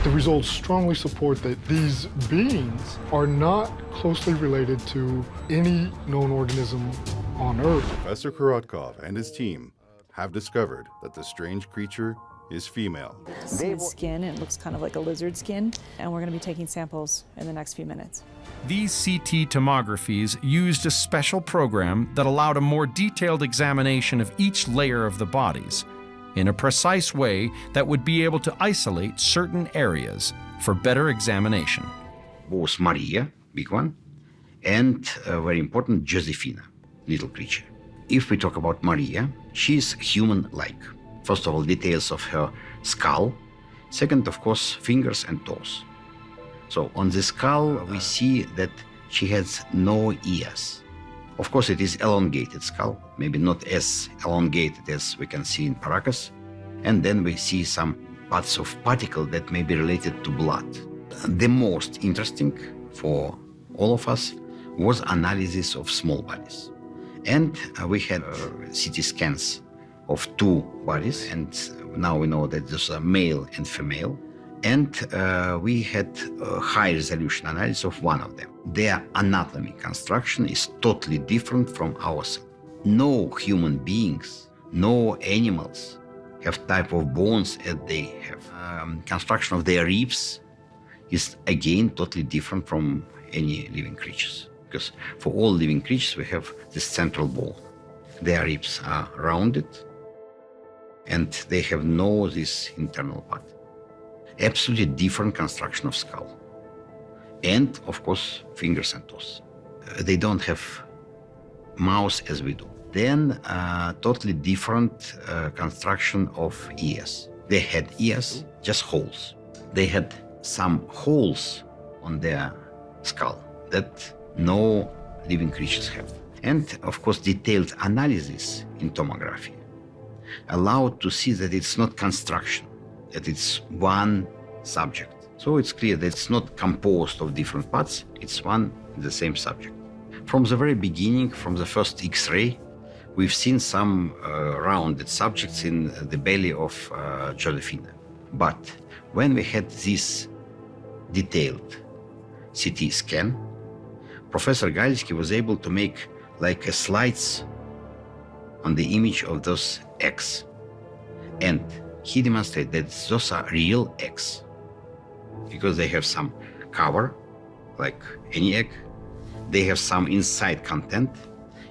The results strongly support that these beings are not closely related to any known organism on Earth. Professor Korotkov and his team have discovered that the strange creature is female. See the skin, it looks kind of like a lizard skin, and we're going to be taking samples in the next few minutes. These CT tomographies used a special program that allowed a more detailed examination of each layer of the bodies in a precise way that would be able to isolate certain areas for better examination. Both Maria, big one, and very important, Josephina, little creature. If we talk about Maria, she's human-like. First of all, details of her skull. Second, of course, fingers and toes. So on the skull, we see that she has no ears. Of course, it is elongated skull, maybe not as elongated as we can see in Paracas. And then we see some parts of particle that may be related to blood. The most interesting for all of us was analysis of small bodies. And we had CT scans of two bodies, and now we know that there's a male and female. And we had a high resolution analysis of one of them. Their anatomy construction is totally different from ours. No human beings, no animals have type of bones as they have. Construction of their ribs is again totally different from any living creatures. Because for all living creatures we have this central bone. Their ribs are rounded and they have no this internal part. Absolutely different construction of skull. And, of course, fingers and toes. They don't have mouths as we do. Then, totally different construction of ears. They had ears, just holes. They had some holes on their skull that no living creatures have. And, of course, detailed analysis in tomography allowed to see that it's not construction, that it's one subject. So it's clear that it's not composed of different parts, it's one and the same subject. From the very beginning, from the first X-ray, we've seen some rounded subjects in the belly of Josephina. But when we had this detailed CT scan, Professor Galitsky was able to make like a slides on the image of those eggs. And he demonstrated that those are real eggs because they have some cover, like any egg. They have some inside content.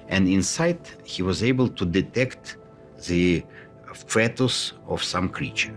And inside, he was able to detect the fetus of some creature.